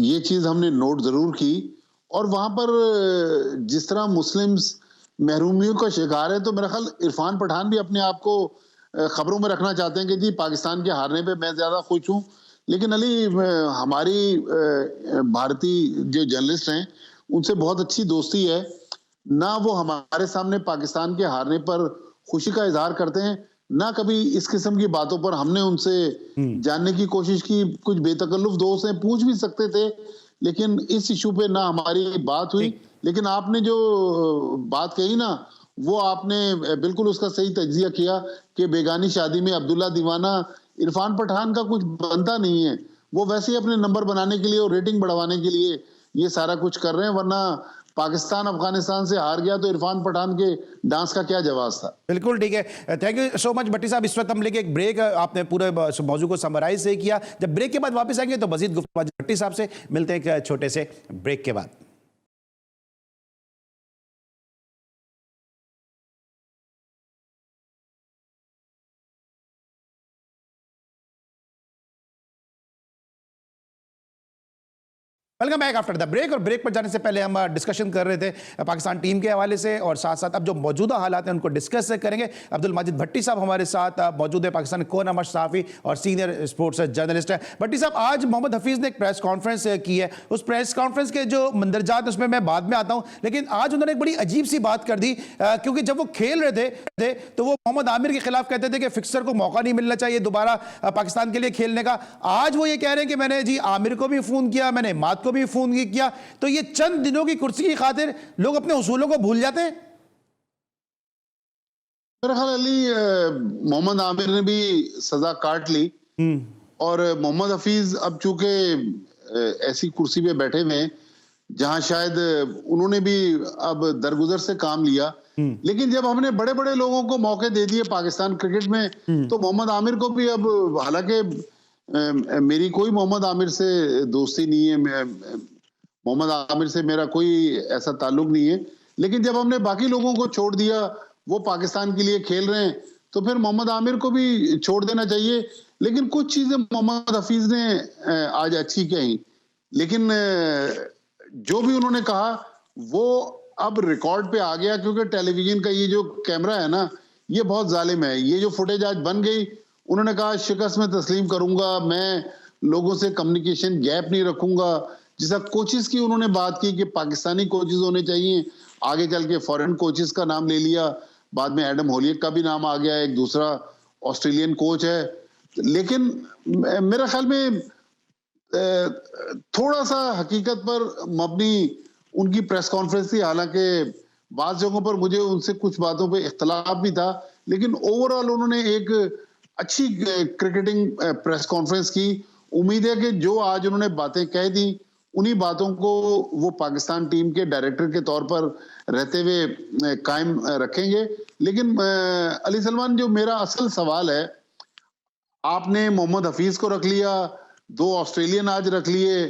ये चीज हमने नोट जरूर की, और वहां पर जिस तरह मुस्लिम्स महरूमियों का शिकार है, तो मेरा ख्याल इरफान पठान भी अपने आप को खबरों में रखना चाहते हैं कि जी पाकिस्तान के हारने पे मैं ज्यादा खुश हूं। लेकिन अली, हमारी भारतीय जो जर्नलिस्ट हैं उनसे बहुत अच्छी दोस्ती है, ना वो हमारे सामने पाकिस्तान के हारने पर खुशी का इजहार करते हैं, ना कभी इस किस्म की बातों पर हमने उनसे जानने की कोशिश की। कुछ बेतकल्लुफ दोस्त हैं, पूछ भी सकते थे, लेकिन इस इशू पे ना हमारी बात हुई। लेकिन आपने जो बात कही ना, वो आपने बिल्कुल उसका सही तज्जिया किया कि बेगानी शादी में अब्दुल्ला दीवाना इरफान पठान का कुछ बनता नहीं है, वो वैसे ही अपने नंबर बनाने के लिए और रेटिंग बढ़वाने के लिए ये सारा कुछ कर रहे हैं, वरना पाकिस्तान अफगानिस्तान से हार गया तो इरफान पठान के डांस का क्या जवाब था।
बिल्कुल ठीक है। थैंक यू सो मच भट्टी साहब। इस वक्त हम लेके एक ब्रेक, आपने पूरे मौजू को समराइज से किया। जब ब्रेक के बाद वापस आएंगे तो मजीद गुफ्तगू भट्टी साहब से मिलते हैं एक छोटे से ब्रेक के बाद। Welcome back after the break. और ब्रेक पर जाने से पहले हम डिस्कशन कर रहे थे पाकिस्तान टीम के हवाले से, और साथ साथ अब जो मौजूदा हालात हैं उनको डिस्कस करेंगे। अब्दुल माजिद भट्टी साहब हमारे साथ मौजूद है, पाकिस्तान को नमर सहाफ़ी और सीनियर स्पोर्ट्स जर्नलिस्ट है। भट्टी साहब, आज मोहम्मद हफीज़ ने एक प्रेस कॉन्फ्रेंस की है, उस प्रेस कॉन्फ्रेंस के जो मंदरजात उसमें मैं बाद में आता हूँ, लेकिन आज उन्होंने एक बड़ी अजीब सी बात कर दी, क्योंकि जब वो खेल रहे थे तो वो मोहम्मद आमिर के खिलाफ कहते थे कि फिक्सर को मौका नहीं मिलना चाहिए दोबारा पाकिस्तान के लिए खेलने का। आज वो ये कह रहे हैं कि मैंने जी आमिर को भी फोन किया, मैंने मात को भी फोन किया। तो ये चंद दिनों की कुर्सी की खातिर लोग अपने उसूलों को भूल जाते हैं।
मेरा ख्याल अली, मोहम्मद आमिर ने भी सजा काट ली, और मोहम्मद हफीज अब चूंकि ऐसी कुर्सी पे बैठे हुए हैं जहां शायद उन्होंने भी अब दरगुजर से काम लिया, लेकिन जब हमने बड़े बड़े लोगों को मौके दे दिए पाकिस्तान क्रिकेट में, तो मोहम्मद आमिर को भी अब, हालांकि मेरी कोई मोहम्मद आमिर से दोस्ती नहीं है, मोहम्मद आमिर से मेरा कोई ऐसा ताल्लुक नहीं है, लेकिन जब हमने बाकी लोगों को छोड़ दिया, वो पाकिस्तान के लिए खेल रहे हैं, तो फिर मोहम्मद आमिर को भी छोड़ देना चाहिए। लेकिन कुछ चीजें मोहम्मद हफीज ने आज अच्छी कही, लेकिन जो भी उन्होंने कहा वो अब रिकॉर्ड पे आ गया, क्योंकि टेलीविजन का ये जो कैमरा है ना, ये बहुत जालिम है। ये जो फुटेज आज बन गई, उन्होंने कहा शिकस्त में तस्लीम करूंगा, मैं लोगों से कम्युनिकेशन गैप नहीं रखूंगा। जैसा कोचेस की उन्होंने बात की कि पाकिस्तानी कोचेस होने चाहिए, आगे चल के फॉरेन कोचेस का नाम ले लिया, बाद में एडम होलियट का भी नाम आ गया, एक दूसरा ऑस्ट्रेलियन कोच है। लेकिन मेरा ख्याल में थोड़ा सा हकीकत पर मबनी उनकी प्रेस कॉन्फ्रेंस थी, हालांकि बात जगहों पर मुझे उनसे कुछ बातों पे इख्तलाफ भी था, लेकिन ओवरऑल उन्होंने एक अच्छी क्रिकेटिंग प्रेस कॉन्फ्रेंस की। उम्मीद है कि जो आज उन्होंने बातें कह दी, उन्हीं बातों को वो पाकिस्तान टीम के डायरेक्टर के तौर पर रहते हुए कायम रखेंगे। लेकिन अली सलमान, जो मेरा असल सवाल है, आपने मोहम्मद हफीज को रख लिया, 2 ऑस्ट्रेलियन आज रख लिए,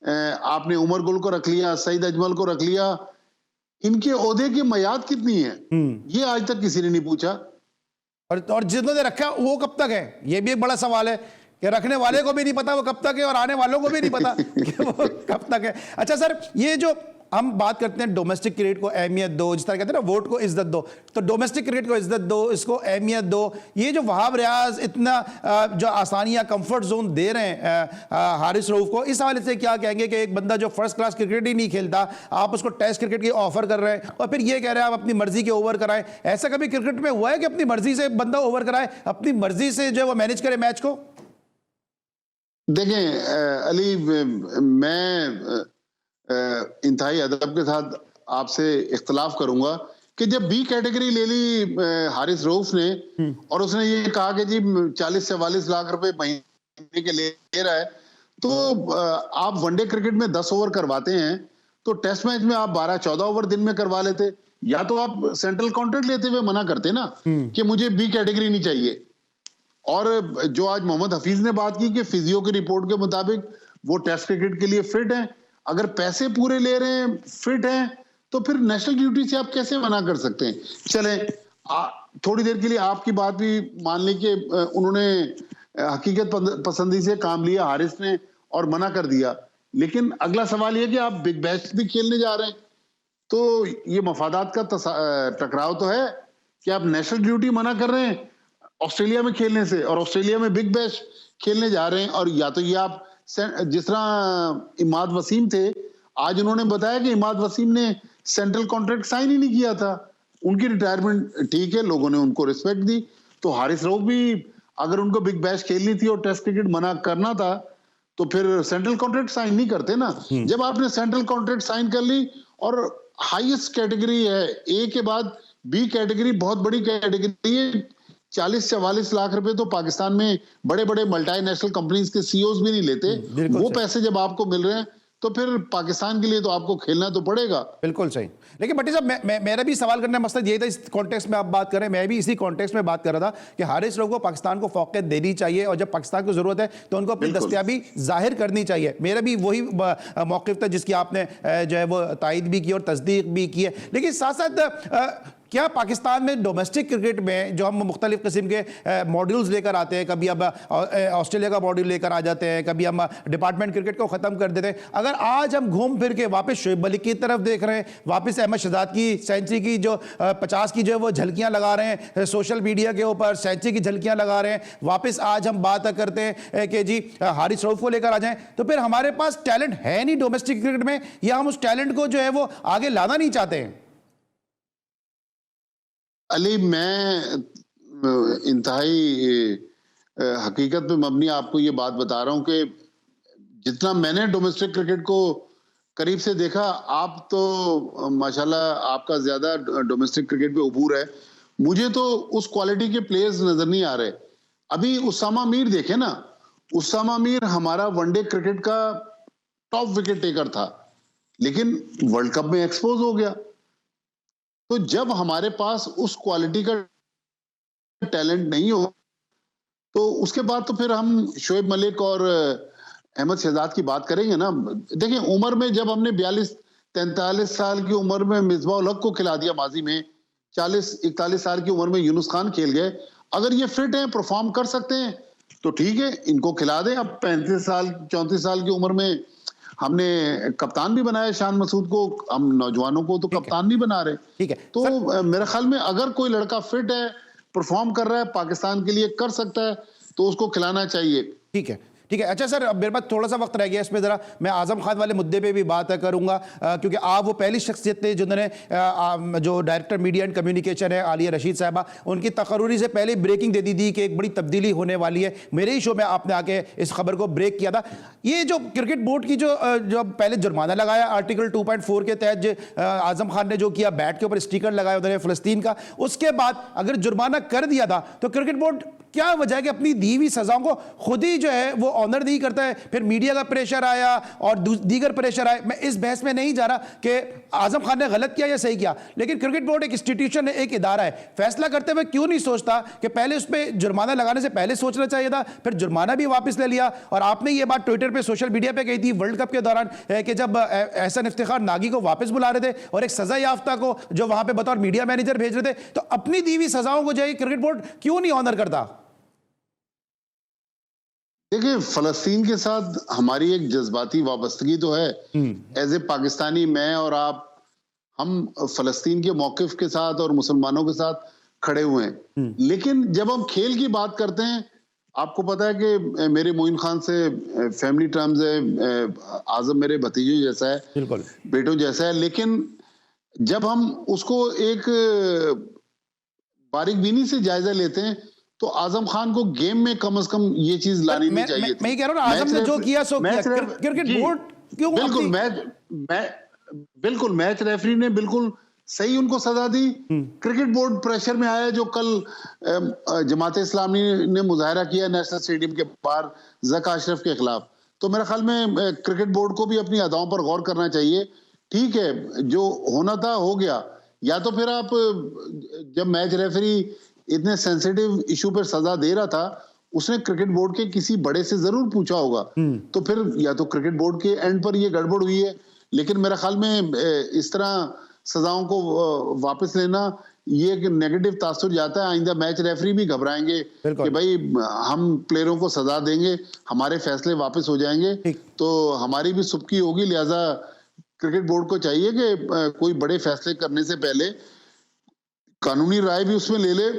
आपने उमर गुल को रख लिया, सईद अजमल को रख लिया, इनके ओहदे की मयाद कितनी है ये आज तक किसी ने नहीं पूछा।
और जिन्होंने रखा वो कब तक है, ये भी एक बड़ा सवाल है कि रखने वाले को भी नहीं पता वो कब तक है, और आने वालों को भी नहीं पता कि वो कब तक है। अच्छा सर, ये जो हम बात करते हैं डोमेस्टिक क्रिकेट को अहमियत दो, जिस तरह कहते हैं ना वोट को इज्जत दो, तो डोमेस्टिक क्रिकेट को इज्जत दो, इसको अहमियत दो। ये जो वहाब रियाज इतना जो आसानियां कंफर्ट जोन दे रहे हैं हारिस रऊफ को, इस हवाले से क्या कहेंगे कि एक बंदा जो फर्स्ट क्लास क्रिकेट ही नहीं खेलता, आप उसको टेस्ट क्रिकेट की ऑफर कर रहे हैं और फिर ये कह रहे हैं आप अपनी मर्जी के ओवर कराएं। ऐसा कभी क्रिकेट में हुआ है कि अपनी मर्जी से बंदा ओवर कराए, अपनी मर्जी से जो वो मैनेज करे मैच को?
देखें अली, मैं इंतहाई अदब के साथ आपसे इख्तलाफ करूंगा कि जब बी कैटेगरी ले ली हारिस रऊफ ने और उसने ये कहा कि जी 40-44 लाख रुपए महीने के ले रहा है, तो आप वनडे क्रिकेट में 10 ओवर करवाते हैं तो टेस्ट मैच में आप 12-14 ओवर दिन में करवा लेते, या तो आप सेंट्रल कॉन्ट्रैक्ट लेते हुए मना करते ना कि मुझे बी कैटेगरी नहीं चाहिए। और जो आज मोहम्मद हफीज ने बात की कि फिजियो की रिपोर्ट के मुताबिक वो टेस्ट क्रिकेट के लिए फिट हैं, अगर पैसे पूरे ले रहे हैं, फिट हैं, तो फिर नेशनल ड्यूटी से आप कैसे मना कर सकते हैं? चलें थोड़ी देर के लिए आपकी बात भी मान ली कि उन्होंने हकीकत पसंदी से काम लिया हारिस ने और मना कर दिया, लेकिन अगला सवाल यह कि आप बिग बैश भी खेलने जा रहे हैं, तो ये मफादात का टकराव तो है कि आप नेशनल ड्यूटी मना कर रहे हैं ऑस्ट्रेलिया में खेलने से और ऑस्ट्रेलिया में बिग बैश खेलने जा रहे हैं। और या तो ये आप जिस तरह इमाद वसीम थे, आज उन्होंने बताया कि इमाद वसीम ने सेंट्रल कॉन्ट्रैक्ट साइन ही नहीं किया था, उनकी रिटायरमेंट ठीक है, लोगों ने उनको रिस्पेक्ट दी, तो हारिस रऊफ भी अगर उनको बिग बैश खेलनी थी और टेस्ट क्रिकेट मना करना था तो फिर सेंट्रल कॉन्ट्रैक्ट साइन नहीं करते ना। जब आपने सेंट्रल कॉन्ट्रैक्ट साइन कर ली और हाईएस्ट कैटेगरी है, ए के बाद बी कैटेगरी बहुत बड़ी कैटेगरी है, 40-44 लाख रुपए तो पाकिस्तान में बड़े बड़े मल्टीनेशनल कंपनीज के सीईओज भी नहीं लेते, वो पैसे जब आपको मिल रहे हैं तो फिर पाकिस्तान के लिए तो आपको खेलना तो पड़ेगा।
बिल्कुल सही। लेकिन भट्टी साहब, मेरा भी सवाल करने का मकसद यही था, इस कॉन्टेक्स्ट में आप बात करें, मैं भी इसी कॉन्टेक्स्ट में बात कर रहा था कि हारिस रऊफ को पाकिस्तान को फौकियत देनी चाहिए और जब पाकिस्तान को जरूरत है तो उनको अपनी दस्तयाबी जाहिर करनी चाहिए। मेरा भी वही मौक़िफ़ था जिसकी आपने जो है वो तायद भी की और तस्दीक भी की है। लेकिन साथ साथ क्या पाकिस्तान में डोमेस्टिक क्रिकेट में जो हम मुख्तलिफ किस्म के मॉड्यूल्स लेकर आते हैं, कभी अब ऑस्ट्रेलिया का मॉड्यूल लेकर आ जाते हैं, कभी हम डिपार्टमेंट क्रिकेट को ख़त्म कर देते हैं, अगर आज हम घूम फिर के वापस शोएब मलिक की तरफ देख रहे हैं, वापस अहमद शहजाद की सेंचुरी की जो 50 की जो है वो झलकियाँ लगा रहे हैं सोशल मीडिया के ऊपर, सेंचुरी की झलकियाँ लगा रहे हैं, वापस आज हम बात करते हैं कि जी हारिस रऊफ को लेकर आ जाएं, तो फिर हमारे पास टैलेंट है नहीं डोमेस्टिक क्रिकेट में, या हम उस टैलेंट को जो है वो आगे लाना नहीं चाहते हैं?
अली, मैं इंतहाई हकीकत पे मबनी आपको ये बात बता रहा हूं कि जितना मैंने डोमेस्टिक क्रिकेट को करीब से देखा, आप तो माशाल्लाह आपका ज्यादा डोमेस्टिक क्रिकेट पे उबूर है, मुझे तो उस क्वालिटी के प्लेयर्स नजर नहीं आ रहे। अभी उसामा मीर देखे ना, उसामा मीर हमारा वनडे क्रिकेट का टॉप विकेट टेकर था, लेकिन वर्ल्ड कप में एक्सपोज हो गया। तो जब हमारे पास उस क्वालिटी का टैलेंट नहीं हो तो उसके बाद तो फिर हम शोएब मलिक और अहमद शहजाद की बात करेंगे ना। देखिए, उम्र में जब हमने 42-43 साल की उम्र में मिसबाह उल हक को खिला दिया, माजी में 40-41 साल की उम्र में यूनुस खान खेल गए, अगर ये फिट हैं, परफॉर्म कर सकते हैं तो ठीक है, इनको खिला दें। अब 34 साल की उम्र में हमने कप्तान भी बनाया शान मसूद को, हम नौजवानों को तो कप्तान नहीं बना रहे।
ठीक है,
तो मेरे ख्याल में अगर कोई लड़का फिट है, परफॉर्म कर रहा है, पाकिस्तान के लिए कर सकता है, तो उसको खिलाना चाहिए।
ठीक है, ठीक है। अच्छा सर, अब मेरे पास थोड़ा सा वक्त रह गया, इसमें ज़रा मैं आज़म खान वाले मुद्दे पे भी बात करूंगा, क्योंकि आप वो पहली शख्सियत थे जिन्होंने जो डायरेक्टर मीडिया एंड कम्युनिकेशन है आलिया रशीद साहबा, उनकी तकर्री से पहले ब्रेकिंग दे दी थी कि एक बड़ी तब्दीली होने वाली है। मेरे ही शो में आपने आके इस खबर को ब्रेक किया था। ये जो क्रिकेट बोर्ड की जो पहले जुर्माना लगाया आर्टिकल 2.4 के तहत आज़म खान ने जो किया, बैट के ऊपर स्टिकर लगाया उन्होंने फ़लस्तीन का, उसके बाद अगर जुर्माना कर दिया था तो क्रिकेट बोर्ड क्या वजह है कि अपनी दी हुई सजाओं को खुद ही जो है वो ऑनर नहीं करता है? फिर मीडिया का प्रेशर आया और दीगर प्रेशर आए। मैं इस बहस में नहीं जा रहा कि आजम खान ने गलत किया या सही किया, लेकिन क्रिकेट बोर्ड एक इंस्टीट्यूशन है, एक इदारा है, फैसला करते हुए क्यों नहीं सोचता कि पहले उस पर जुर्माना लगाने से पहले सोचना चाहिए था? फिर जुर्माना भी वापस ले लिया। और आपने ये बात ट्विटर पे, सोशल मीडिया पे कही थी वर्ल्ड कप के दौरान कि जब एहसन इफ्तिखार नागी को वापस बुला रहे थे और एक सजा याफ्ता को जो वहां पे बतौर मीडिया मैनेजर भेज रहे थे, तो अपनी दी हुई सजाओं को जो है क्रिकेट बोर्ड क्यों नहीं ऑनर करता?
देखिए, फलस्तीन के साथ हमारी एक जज्बाती वाबस्तगी तो है। एज ए पाकिस्तानी, मैं और आप, हम फलस्तीन के मौकिफ के साथ और मुसलमानों के साथ खड़े हुए हैं। लेकिन जब हम खेल की बात करते हैं, आपको पता है कि मेरे मोइन खान से फैमिली टर्म्स है, आजम मेरे भतीजे जैसा है,
बिल्कुल
बेटों जैसा है। लेकिन जब हम उसको एक बारीकबीनी से जायजा लेते हैं तो आजम खान को गेम में कम से कम ये चीज लानी नहीं चाहिए थी।
मैं कह रहा हूं ना, आजम ने जो किया सो किया। क्रिकेट बोर्ड क्यों
बिल्कुल मैच रेफरी ने बिल्कुल सही उनको सजा दी। क्रिकेट बोर्ड प्रेशर में आया, जो कल जमात इस्लामी ने मुजाहरा किया नेशनल स्टेडियम के बाहर ज़का अशरफ के खिलाफ। तो मेरे ख्याल में क्रिकेट बोर्ड को भी अपनी अदाओं पर गौर करना चाहिए। ठीक है, जो होना था हो गया। या तो फिर आप, जब मैच रेफरी इतने सेंसिटिव इशू पर सजा दे रहा था, उसने क्रिकेट बोर्ड के किसी बड़े से जरूर पूछा होगा। तो फिर या तो क्रिकेट बोर्ड के एंड पर ये गड़बड़ हुई है। लेकिन मेरे ख्याल में इस तरह सजाओं को वापस लेना, ये एक नेगेटिव तासुर जाता है। आइंदा मैच रेफरी भी घबराएंगे कि भाई हम प्लेयरों को सजा देंगे, हमारे फैसले वापस हो जाएंगे, तो हमारी भी सुबकी होगी। लिहाजा क्रिकेट बोर्ड को चाहिए कि कोई बड़े फैसले करने से पहले कानूनी राय भी उसमें ले ले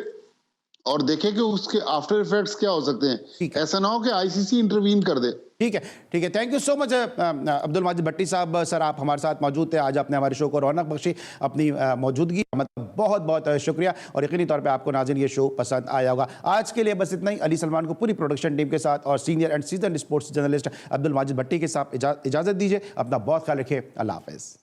और देखे कि उसके आफ्टर इफेक्ट्स क्या हो सकते हैं। ऐसा ना हो कि आईसीसी इंटरवीन कर दे।
ठीक है, thank you so much Abdul Majid Bhatti साहब। सर, आप हमारे साथ मौजूद थे, आज आपने हमारे शो को रौनक बख्शी अपनी मौजूदगी, मतलब बहुत बहुत शुक्रिया। और यकीनी तौर पे आपको नाज़रीन ये शो पसंद आया होगा। आज के लिए बस इतना ही। अली सलमान को पूरी प्रोडक्शन टीम के साथ और senior and seasoned sports journalist Abdul Majid Bhatti के साथ इजाज़त दीजिए। अपना बहुत ख्याल रखिए। अल्लाह हाफ़िज़।